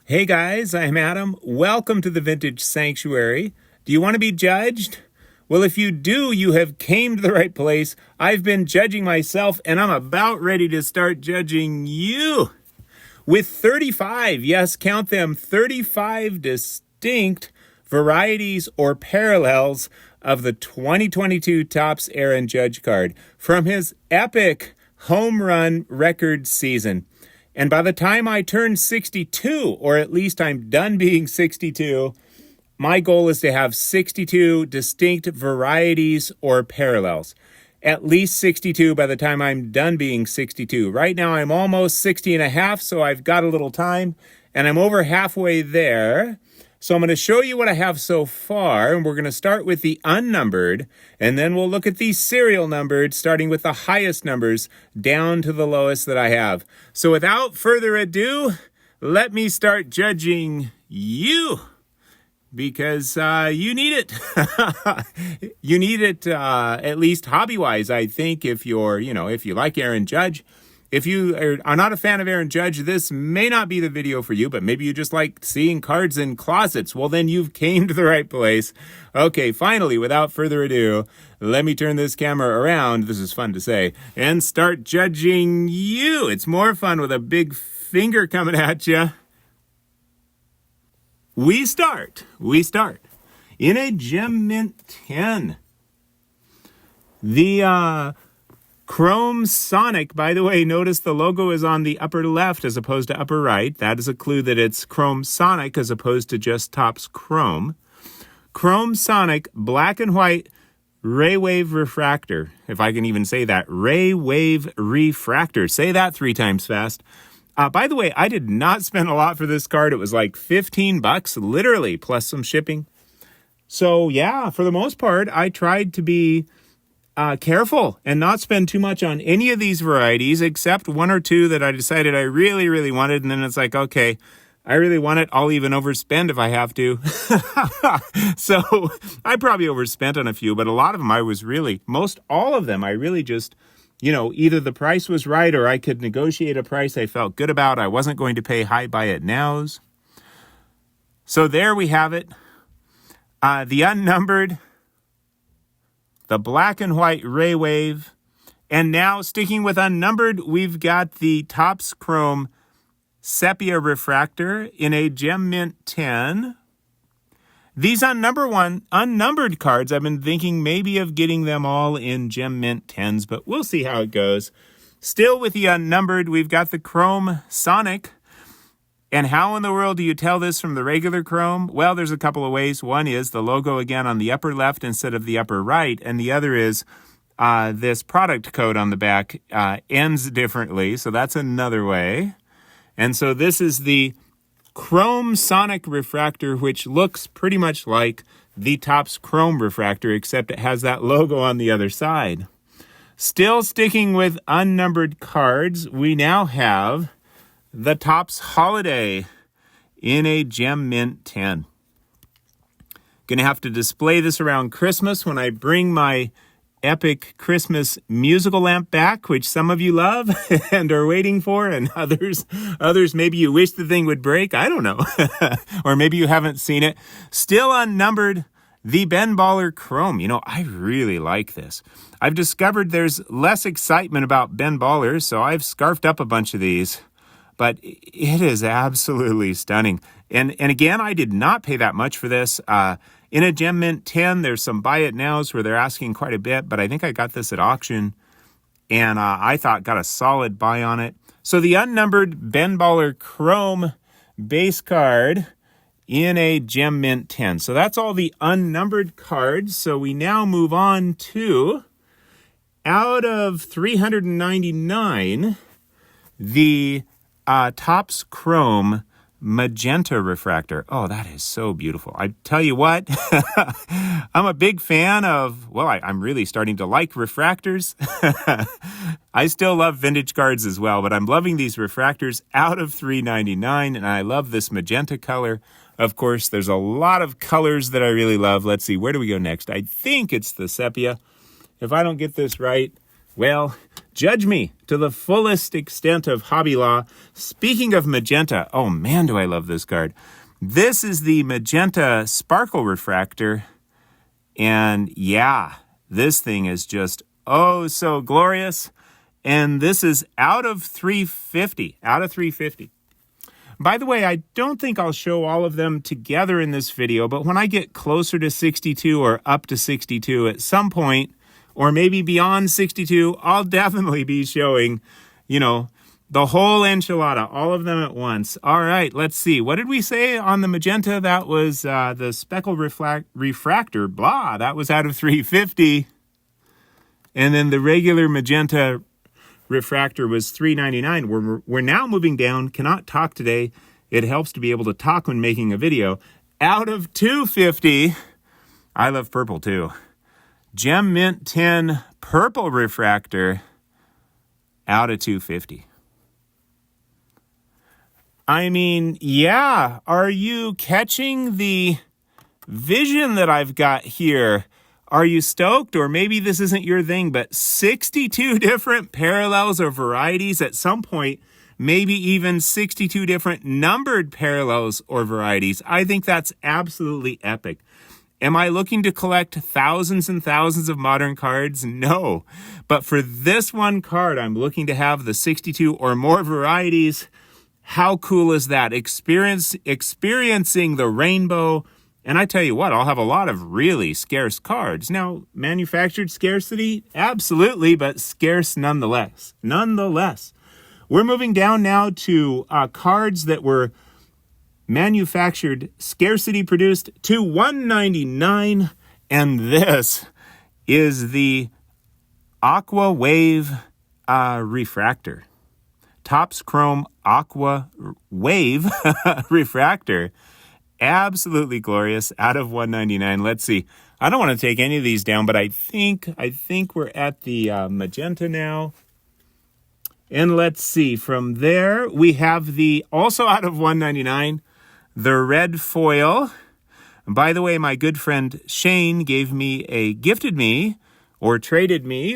Hey guys, I'm Adam. Welcome to the Vintage Sanctuary. Do you want to be judged? Well, if you do, you have came to the right place. I've been judging myself, and I'm about ready to start judging you. With 35, yes, count them, 35 distinct varieties or parallels of the 2022 Topps Aaron Judge card from his epic home run record season. And by the time I turn 62, or at least I'm done being 62, my goal is to have 62 distinct varieties or parallels. At least 62 by the time I'm done being 62. Right now I'm almost 60 and a half, so I've got a little time, and I'm over halfway there. So I'm going to show you what I have so far, and we're going to start with the unnumbered, and then we'll look at the serial numbered, starting with the highest numbers down to the lowest that I have. So without further ado, let me start judging you, because you need it. You need it at least hobby-wise, I think, if you like Aaron Judge. If you are not a fan of Aaron Judge, this may not be the video for you, but maybe you just like seeing cards in closets. Well, then you've came to the right place. Okay, finally, without further ado, let me turn this camera around, this is fun to say, and start judging you. It's more fun with a big finger coming at you. We start in a Gem Mint 10. The Chrome Sonic, by the way, notice the logo is on the upper left as opposed to upper right. That is a clue that it's Chrome Sonic as opposed to just Topps Chrome. Chrome Sonic black and white ray wave refractor. If I can even say that. Ray wave refractor. Say that 3 times fast. By the way, I did not spend a lot for this card. It was like $15, literally, plus some shipping. So yeah, for the most part, I tried to be careful and not spend too much on any of these varieties except 1 or 2 that I decided I really, really wanted. And then it's like, okay, I really want it. I'll even overspend if I have to. So I probably overspent on a few, but a lot of them most all of them, I really just, either the price was right or I could negotiate a price I felt good about. I wasn't going to pay high buy it nows. So there we have it. The unnumbered, the black and white ray wave, and now sticking with unnumbered, we've got the Topps Chrome sepia refractor in a Gem Mint 10. These unnumbered cards, I've been thinking maybe of getting them all in Gem Mint 10s, but we'll see how it goes. Still with the unnumbered, we've got the Chrome Sonic. And how in the world do you tell this from the regular Chrome? Well, there's a couple of ways. One is the logo again on the upper left instead of the upper right. And the other is this product code on the back ends differently. So that's another way. And so this is the Chrome Sonic refractor, which looks pretty much like the Topps Chrome refractor, except it has that logo on the other side. Still sticking with unnumbered cards, we now have the Topps Holiday in a Gem Mint 10. Gonna have to display this around Christmas when I bring my epic Christmas musical lamp back, which some of you love and are waiting for, and others maybe you wish the thing would break. I don't know. Or maybe you haven't seen it. Still unnumbered, the Ben Baller Chrome. I really like this. I've discovered there's less excitement about Ben Ballers, so I've scarfed up a bunch of these. But it is absolutely stunning. And again, I did not pay that much for this. In a Gem Mint 10, there's some buy it nows where they're asking quite a bit, but I think I got this at auction, and I thought got a solid buy on it. So the unnumbered Ben Baller Chrome base card in a Gem Mint 10. So that's all the unnumbered cards. So we now move on to, out of 399, the Topps Chrome magenta refractor. Oh, that is so beautiful. I tell you what, I'm a big fan of, I'm really starting to like refractors. I still love vintage cards as well, but I'm loving these refractors out of $3.99, and I love this magenta color. Of course, there's a lot of colors that I really love. Let's see, where do we go next? I think it's the sepia. If I don't get this right, well, Judge me to the fullest extent of hobby law. Speaking of magenta, oh man, do I love this card. This is the magenta sparkle refractor. And yeah, this thing is just oh so glorious. And this is out of 350. Out of 350. By the way, I don't think I'll show all of them together in this video, but when I get closer to 62 or up to 62 at some point, or maybe beyond 62, I'll definitely be showing, the whole enchilada, all of them at once. All right, let's see. What did we say on the magenta? That was the speckle refractor, blah, that was out of 350. And then the regular magenta refractor was $3.99. We're now moving down. Cannot talk today. It helps to be able to talk when making a video. Out of $2.50. I love purple too. Gem Mint 10 purple refractor. Out of $2.50. I mean, yeah. Are you catching the vision that I've got here? Are you stoked? Or maybe this isn't your thing, but 62 different parallels or varieties at some point, maybe even 62 different numbered parallels or varieties. I think that's absolutely epic. Am I looking to collect thousands and thousands of modern cards? No. But for this one card, I'm looking to have the 62 or more varieties. How cool is that? Experiencing the rainbow. And I tell you what, I'll have a lot of really scarce cards. Now, manufactured scarcity? Absolutely, but scarce nonetheless. We're moving down now to cards that were manufactured, scarcity produced to $1.99. And this is the Aqua Wave refractor. Topps Chrome Aqua Wave refractor. Absolutely glorious. Out of $1.99. Let's see. I don't want to take any of these down, but I think we're at the magenta now. And let's see. From there, we have the also out of $1.99, the red foil. By the way, my good friend Shane gifted me, or traded me,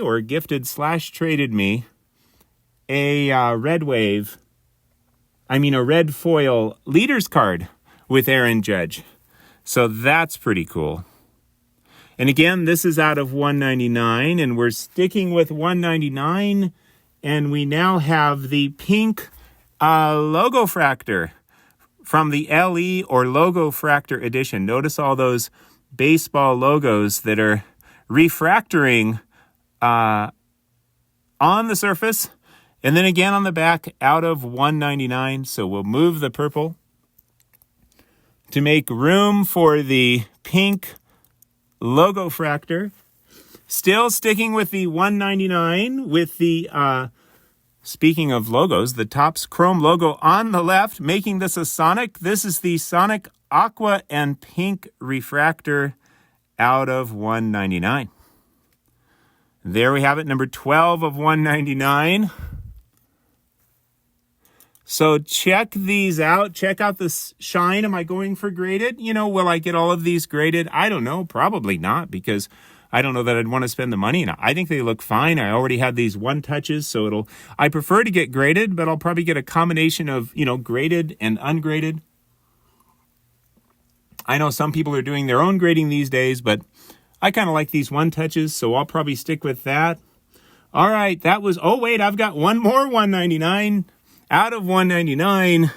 a red foil leaders card with Aaron Judge. So that's pretty cool. And again, this is out of $1.99, and we're sticking with $1.99, and we now have the pink logo fractor from the LE or logo fractor edition. Notice all those baseball logos that are refractoring on the surface, and then again on the back, out of $1.99. So we'll move the purple to make room for the pink logo fractor. Still sticking with the $1.99 with the, speaking of logos, the Topps Chrome logo on the left, making this a Sonic. This is the Sonic Aqua and Pink refractor out of $1.99. There we have it, number 12 of $1.99. So check these out. Check out this shine. Am I going for graded? Will I get all of these graded? I don't know. Probably not, because I don't know that I'd want to spend the money. And I think they look fine. I already had these one touches, so I prefer to get graded, but I'll probably get a combination of, graded and ungraded. I know some people are doing their own grading these days, but I kind of like these one touches, so I'll probably stick with that. All right, that was, oh wait, I've got one more $1.99. Out of $1.99,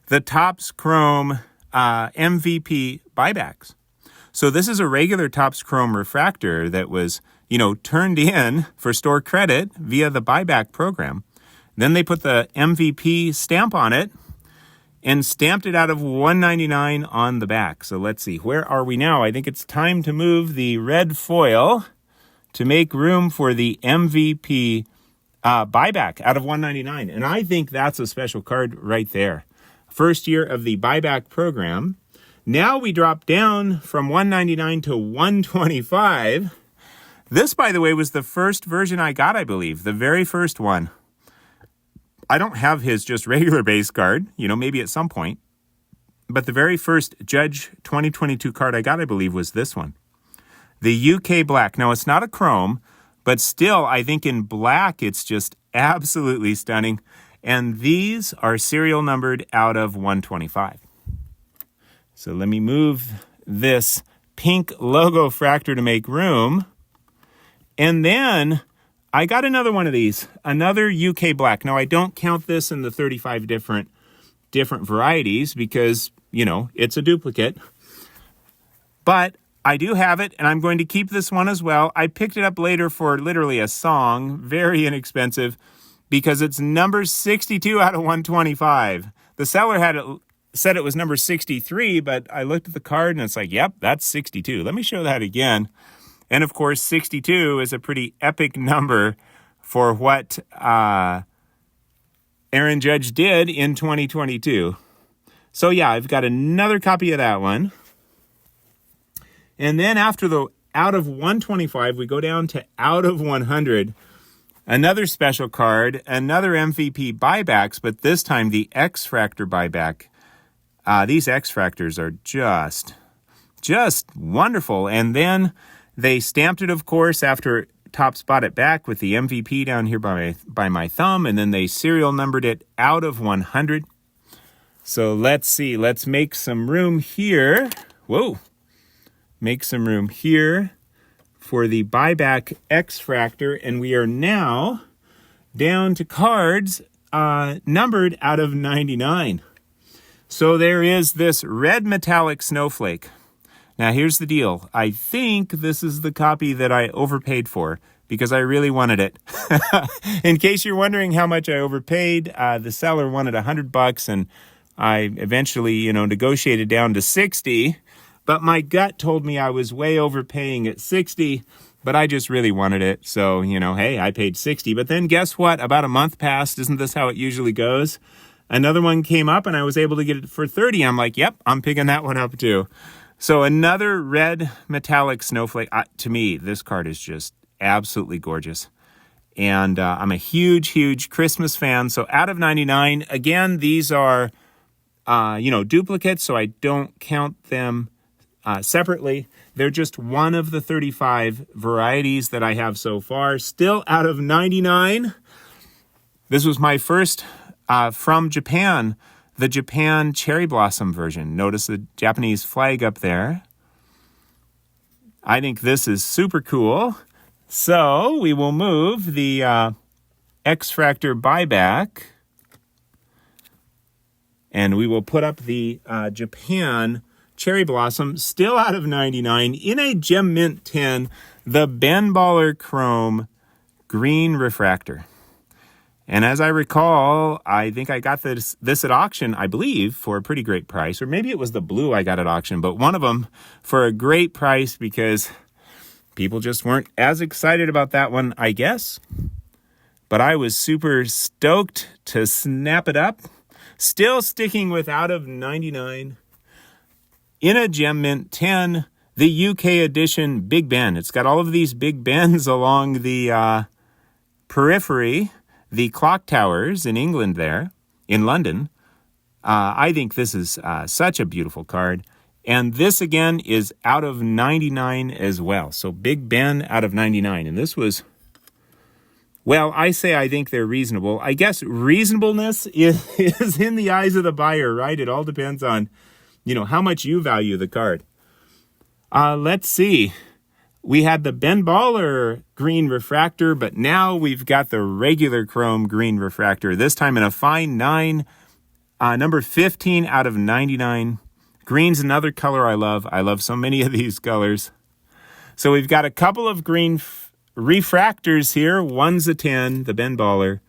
the Topps Chrome MVP buybacks. So this is a regular Topps Chrome refractor that was, turned in for store credit via the buyback program. Then they put the MVP stamp on it and stamped it out of $1.99 on the back. So let's see, where are we now? I think it's time to move the red foil to make room for the MVP buyback out of $1.99. And I think that's a special card right there. First year of the buyback program. Now we drop down from $1.99 to $1.25. This, by the way, was the first version I got, I believe. The very first one. I don't have his just regular base card, maybe at some point. But the very first Judge 2022 card I got, I believe, was this one. The UK Black. Now, it's not a chrome, But still, I think in black, it's just absolutely stunning. And these are serial numbered out of 125. So let me move this pink logo fractor to make room. And then I got another one of these, another UK black. Now, I don't count this in the 35 different varieties because, it's a duplicate. But I do have it, and I'm going to keep this one as well. I picked it up later for literally a song, very inexpensive, because it's number 62 out of 125. The seller said it was number 63, but I looked at the card, and it's like, yep, that's 62. Let me show that again. And, of course, 62 is a pretty epic number for what Aaron Judge did in 2022. So, yeah, I've got another copy of that one. And then after the out of 125, we go down to out of 100. Another special card, another MVP buybacks, but this time the X-Fractor buyback. These X-Fractors are just wonderful. And then they stamped it, of course, after Topps bought it back with the MVP down here by my thumb, and then they serial numbered it out of 100. So let's see. Let's make some room here. Whoa. Make some room here for the buyback X-Fractor, and we are now down to cards numbered out of 99. So there is this red metallic snowflake. Now here's the deal. I think this is the copy that I overpaid for because I really wanted it. In case you're wondering how much I overpaid, the seller wanted $100, and I eventually, negotiated down to 60. But my gut told me I was way overpaying at 60, but I just really wanted it. So, hey, I paid 60. But then guess what? About a month passed. Isn't this how it usually goes? Another one came up, and I was able to get it for 30. I'm like, yep, I'm picking that one up too. So another red metallic snowflake. To me, this card is just absolutely gorgeous. And I'm a huge Christmas fan. So out of 99, again, these are, duplicates, so I don't count them separately. They're just one of the 35 varieties that I have so far. Still out of 99. This was my first from Japan, the Japan cherry blossom version. Notice the Japanese flag up there. I think this is super cool. So we will move the X-Fractor buyback, and we will put up the Japan cherry blossom, still out of 99, in a Gem Mint 10, the Ben Baller Chrome green refractor. And as I recall, I think I got this at auction, I believe, for a pretty great price. Or maybe it was the blue I got at auction, but one of them for a great price because people just weren't as excited about that one, I guess. But I was super stoked to snap it up. Still sticking with out of 99. In a Gem Mint 10, the UK edition Big Ben. It's got all of these Big Bens along the periphery, the clock towers in England there, in London. I think this is such a beautiful card. And this, again, is out of 99 as well. So Big Ben out of 99. And this was, well, I think they're reasonable. I guess reasonableness is in the eyes of the buyer, right? It all depends on how much you value the card. Let's see. We had the Ben Baller green refractor, but now we've got the regular chrome green refractor, this time in a fine 9, number 15 out of 99. Green's another color I love. I love so many of these colors. So we've got a couple of green refractors here. One's a 10, the Ben Baller,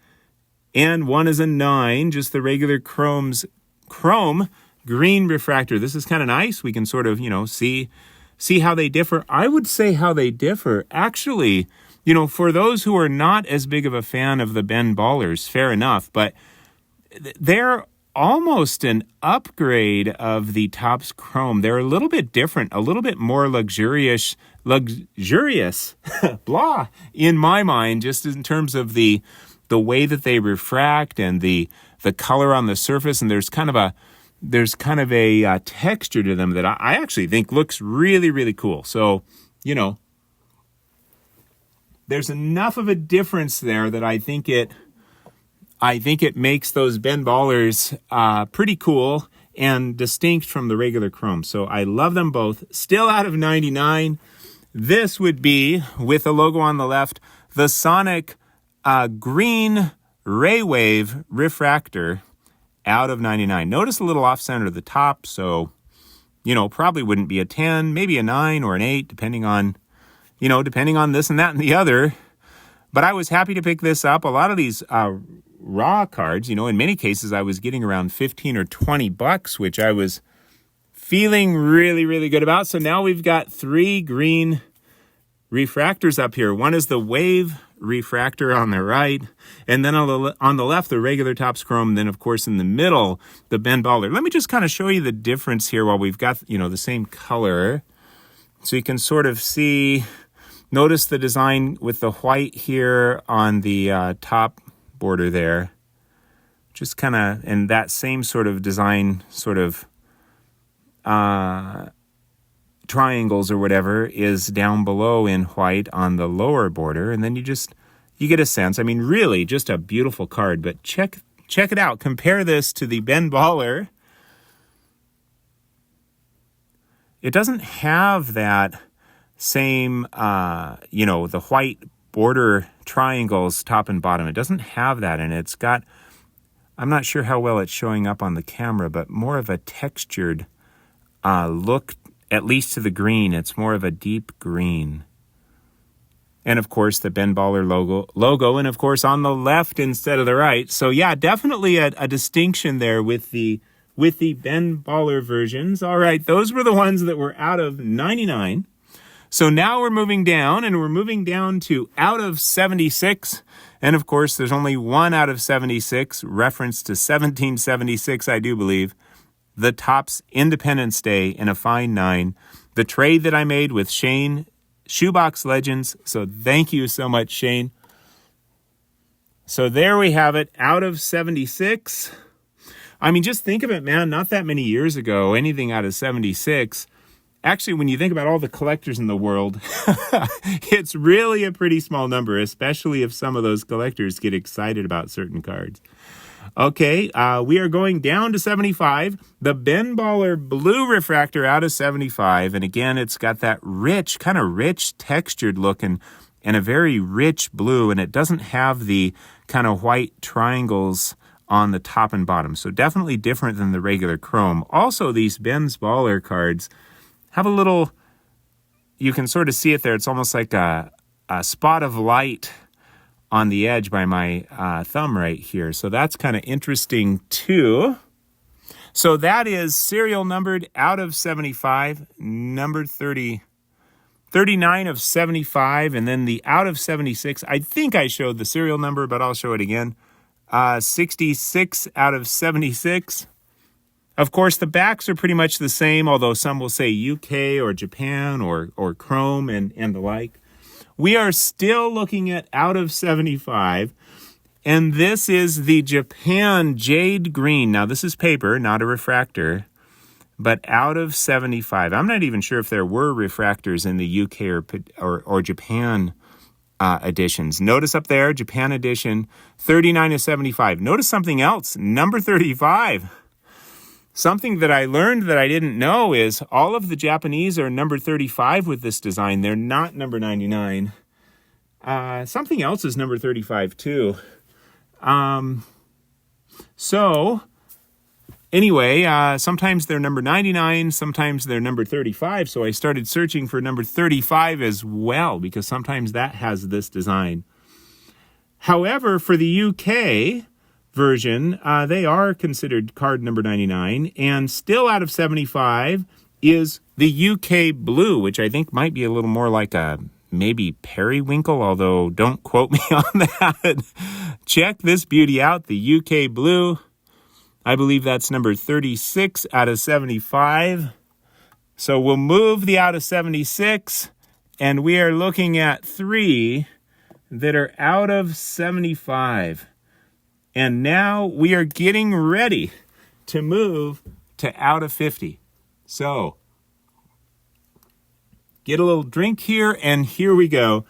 and one is a 9, just the regular chrome green refractor. This is kind of nice. We can sort of, see how they differ. I would say how they differ. Actually, for those who are not as big of a fan of the Ben Ballers, fair enough, but they're almost an upgrade of the Topps Chrome. They're a little bit different, a little bit more luxurious, blah, in my mind, just in terms of the way that they refract and the color on the surface, and there's kind of a texture to them that I actually think looks really, really cool. So, there's enough of a difference there that I think it makes those Ben Ballers pretty cool and distinct from the regular chrome. So I love them both. Still out of 99. This would be, with the logo on the left, the Sonic green ray wave refractor out of 99. Notice a little off center at the top, so probably wouldn't be a 10, maybe a 9 or an 8, depending on this and that and the other. But I was happy to pick this up. A lot of these raw cards, in many cases I was getting around 15 or 20 bucks, which I was feeling really, really good about. So now we've got 3 green refractors up here. One is the wave refractor on the right, and then on the left, the regular Topps Chrome. Then, of course, in the middle, the Ben Baller. Let me just kind of show you the difference here while we've got, the same color. So you can sort of see, notice the design with the white here on the top border there. Just kind of, and that same sort of design, sort of triangles or whatever, is down below in white on the lower border. And then you get a sense. I mean, really just a beautiful card, but check it out. Compare this to the Ben Baller. It doesn't have that same, the white border triangles top and bottom. It doesn't have that, and it's got, I'm not sure how well it's showing up on the camera, but more of a textured look, at least to the green. It's more of a deep green. And of course, the Ben Baller logo, and of course on the left instead of the right. So yeah, definitely a distinction there with the Ben Baller versions. All right, those were the ones that were out of 99. So now we're moving down, and we're moving down to out of 76. And of course, there's only one out of 76, reference to 1776, I do believe. The Topps Independence Day in a fine 9. The trade that I made with Shane, Shoebox Legends. So thank you so much, Shane. So there we have it, out of 76. I mean, just think of it, man, not that many years ago, anything out of 76. Actually, when you think about all the collectors in the world, it's really a pretty small number, especially if some of those collectors get excited about certain cards. Okay, we are going down to 75. The Ben Baller Blue Refractor out of 75. And again, it's got that rich, kind of rich textured look and a very rich blue. And it doesn't have the kind of white triangles on the top and bottom. So definitely different than the regular chrome. Also, these Ben's Baller cards have a little, you can sort of see it there. It's almost like a spot of light on the edge by my thumb right here. So that's kind of interesting too. So that is serial numbered out of 75, numbered 39 of 75, and then the out of 76. I think I showed the serial number, but I'll show it again. 66 out of 76. Of course, the backs are pretty much the same, although some will say UK or Japan or Chrome and the like. We are still looking at out of 75, and this is the Japan Jade Green. Now, this is paper, not a refractor, but out of 75. I'm not even sure if there were refractors in the UK or Japan editions. Notice up there, Japan edition, 39 of 75. Notice something else, number 35. Something that I learned that I didn't know is all of the Japanese are number 35 with this design. They're not number 99. Something else is number 35 too. So anyway, sometimes they're number 99, sometimes they're number 35. So I started searching for number 35 as well, because sometimes that has this design. However, for the UK version, they are considered card number 99, and still out of 75 is the UK Blue, which I think might be a little more like a maybe periwinkle, although don't quote me on that. Check this beauty out, the UK Blue. I believe that's number 36 out of 75. So we'll move the out of 76, and we are looking at 3 that are out of 75. And now we are getting ready to move to out of 50. So get a little drink here, and here we go.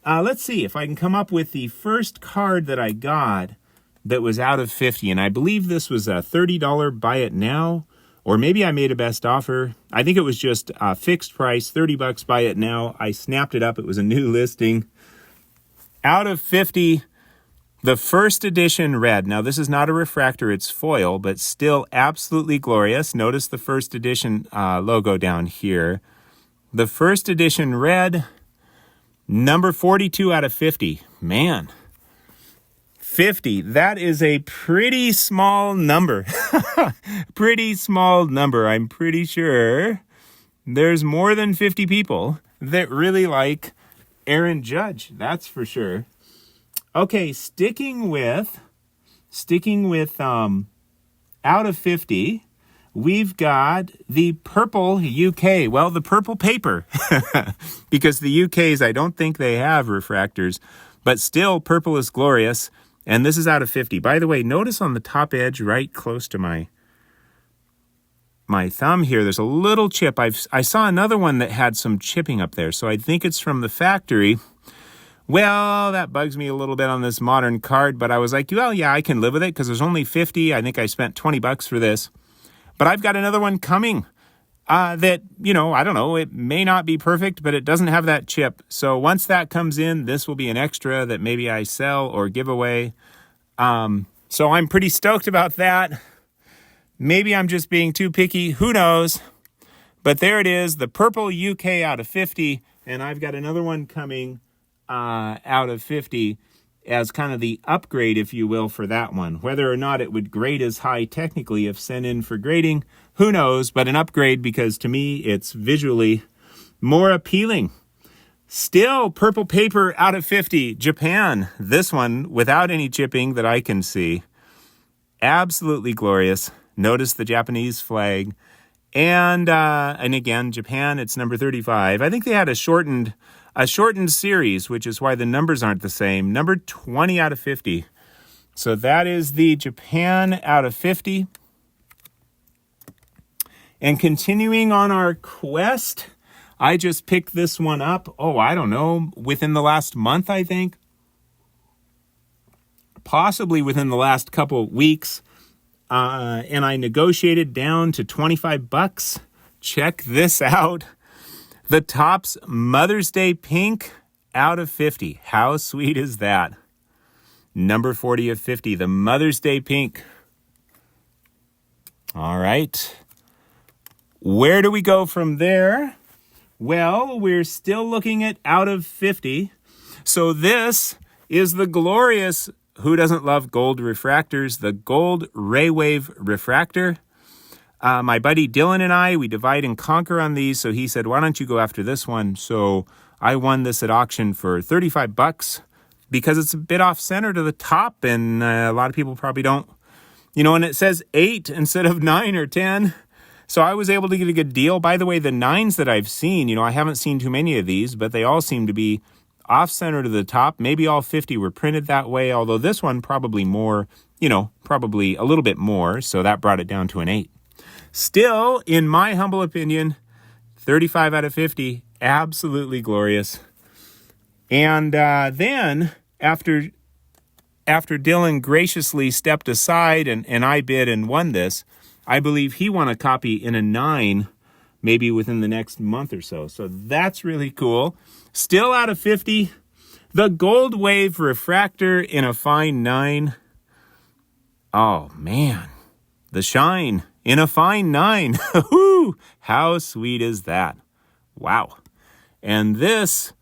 Let's see if I can come up with the first card that I got that was out of 50. And I believe this was a $30 buy it now. Or maybe I made a best offer. I think it was just a fixed price, $30 buy it now. I snapped it up. It was a new listing. Out of 50, the first edition red. Now, this is not a refractor. It's foil, but still absolutely glorious. Notice the first edition logo down here. The first edition red, number 42 out of 50. Man, 50. That is a pretty small number. Pretty small number. I'm pretty sure there's more than 50 people that really like Aaron Judge. That's for sure. Okay, sticking with out of 50, we've got the purple UK. Well, the purple paper, because the UKs, I don't think they have refractors, but still purple is glorious. And this is out of 50. By the way, notice on the top edge, right close to my thumb here, there's a little chip. I saw another one that had some chipping up there, so I think it's from the factory. Well, that bugs me a little bit on this modern card, but I was like, well, yeah, I can live with it because there's only 50. I think I spent $20 for this. But I've got another one coming that, I don't know, it may not be perfect, but it doesn't have that chip. So once that comes in, this will be an extra that maybe I sell or give away. So I'm pretty stoked about that. Maybe I'm just being too picky. Who knows? But there it is, the purple UK out of 50. And I've got another one coming out of 50 as kind of the upgrade, if you will, for that one. Whether or not it would grade as high technically if sent in for grading, who knows, but an upgrade because to me it's visually more appealing. Still, purple paper out of 50, Japan. This one without any chipping that I can see. Absolutely glorious. Notice the Japanese flag. And again, Japan, it's number 35. I think they had a shortened series, which is why the numbers aren't the same. Number 20 out of 50. So that is the Japan out of 50. And continuing on our quest, I just picked this one up. Oh, I don't know, within the last month, I think. Possibly within the last couple of weeks. And I negotiated down to $25. Check this out. The Topps Mother's Day Pink out of 50. How sweet is that? Number 40 of 50, the Mother's Day Pink. All right. Where do we go from there? Well, we're still looking at out of 50. So this is the glorious, who doesn't love gold refractors, the gold Ray Wave refractor. My buddy Dylan and I, we divide and conquer on these. So he said, why don't you go after this one? So I won this at auction for $35 because it's a bit off center to the top. And a lot of people probably don't, and it says 8 instead of 9 or 10. So I was able to get a good deal. By the way, the 9s that I've seen, I haven't seen too many of these, but they all seem to be off center to the top. Maybe all 50 were printed that way, although this one probably more, probably a little bit more. So that brought it down to an 8. Still, in my humble opinion, 35 out of 50, absolutely glorious. And then, after Dylan graciously stepped aside and I bid and won this, I believe he won a copy in a 9, maybe within the next month or so. So that's really cool. Still out of 50, the Gold Wave Refractor in a fine 9. Oh, man. The shine in a fine 9. Woo! How sweet is that? Wow. And this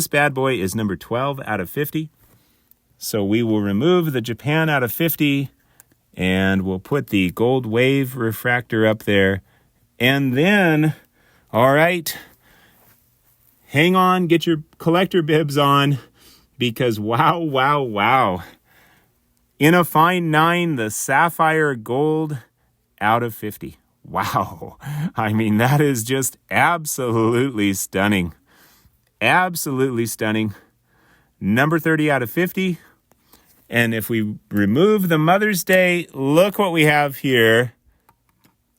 bad boy is number 12 out of 50. So we will remove the Japan out of 50 and we'll put the Gold Wave Refractor up there. And then, all right, hang on, get your collector bibs on because wow. In a fine 9, the Sapphire Gold out of 50. Wow. I mean, that is just absolutely stunning. Absolutely stunning. Number 30 out of 50. And if we remove the Mother's Day, look what we have here.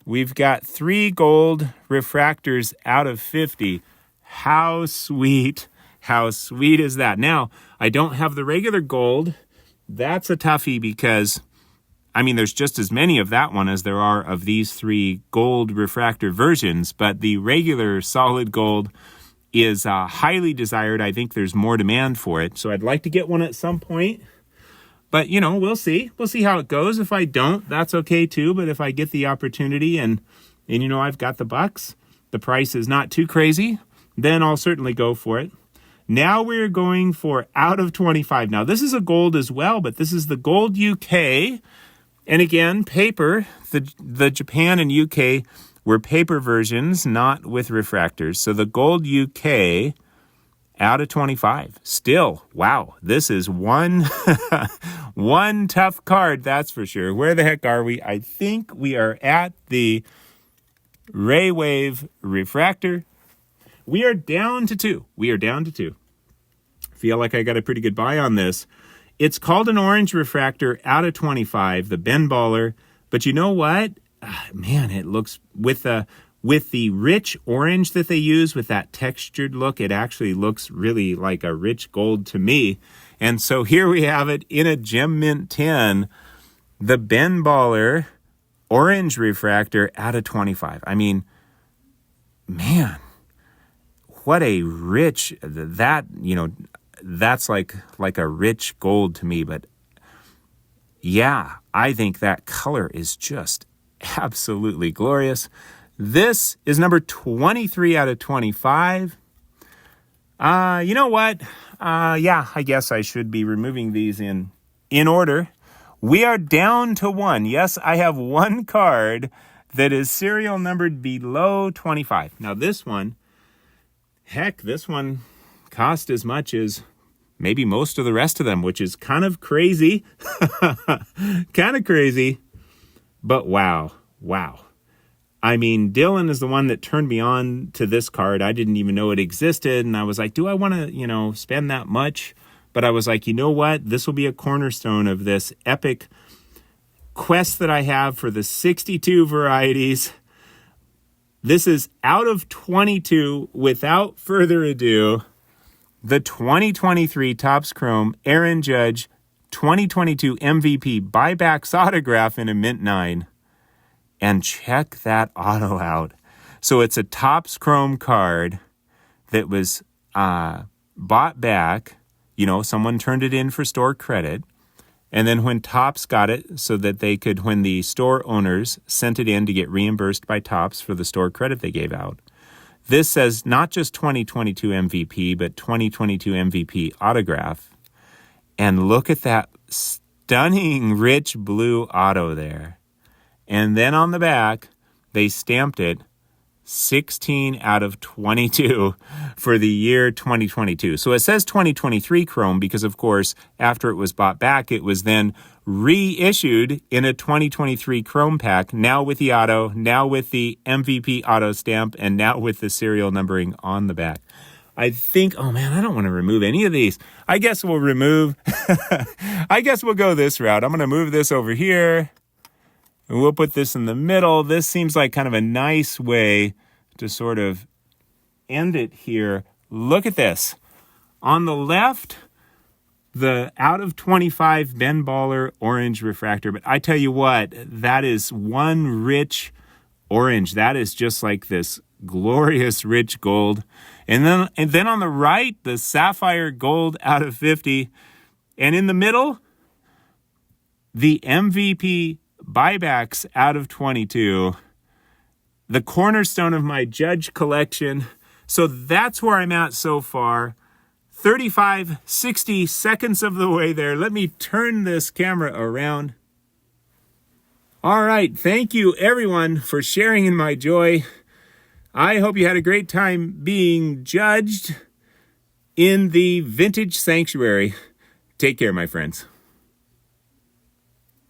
We've got 3 gold refractors out of 50. How sweet How sweet is that? Now, I don't have the regular gold. That's a toughie because, I mean, there's just as many of that one as there are of these three gold refractor versions, but the regular solid gold is highly desired. I think there's more demand for it, so I'd like to get one at some point. But, we'll see. We'll see how it goes. If I don't, that's okay too. But if I get the opportunity and I've got the bucks, the price is not too crazy, then I'll certainly go for it. Now we're going for out of 25. Now, this is a gold as well, but this is the gold UK. And again, paper, the Japan and UK were paper versions, not with refractors. So the gold UK out of 25. Still, wow, this is one tough card, that's for sure. Where the heck are we? I think we are at the Ray Wave refractor. We are down to two. Feel like I got a pretty good buy on this. It's called an orange refractor out of 25, the Ben Baller. But you know what? Man, it looks with the rich orange that they use, with that textured look, it actually looks really like a rich gold to me. And so here we have it in a gem mint tin, the Ben Baller orange refractor out of 25. I mean, man, what a rich, that's like a rich gold to me. But yeah, I think that color is just absolutely glorious. This is number 23 out of 25. You know what? I guess I should be removing these in order. We are down to one. Yes, I have one card that is serial numbered below 25. Now this one cost as much as maybe most of the rest of them, which is kind of crazy. But wow. I mean, Dylan is the one that turned me on to this card. I didn't even know it existed. And I was like, do I want to, spend that much? But I was like, you know what? This will be a cornerstone of this epic quest that I have for the 62 varieties. This is out of 22. Without further ado, the 2023 Topps Chrome Aaron Judge 2022 MVP buybacks autograph in a mint 9. And check that auto out. So it's a Topps Chrome card that was bought back. Someone turned it in for store credit. And then when Topps got it so that they could, when the store owners sent it in to get reimbursed by Topps for the store credit they gave out. This says not just 2022 MVP, but 2022 MVP autograph. And look at that stunning rich blue auto there. And then on the back, they stamped it 16 out of 22 for the year 2022. So it says 2023 Chrome because, of course, after it was bought back, it was then reissued in a 2023 Chrome pack, now with the auto, now with the MVP auto stamp, and now with the serial numbering on the back. I think, oh man, I don't want to remove any of these. I guess we'll go this route. I'm going to move this over here. And we'll put this in the middle. This seems like kind of a nice way to sort of end it here. Look at this. On the left, the out of 25 Ben Baller orange refractor. But I tell you what, that is one rich orange. That is just like this glorious rich gold. And then on the right, the sapphire gold out of 50. And in the middle, the MVP buybacks out of 22, the cornerstone of my Judge collection. So that's where I'm at so far. 60 seconds of the way there. Let me turn this camera around. All right. Thank you, everyone, for sharing in my joy. I hope you had a great time being judged in the Vintage Sanctuary. Take care, my friends.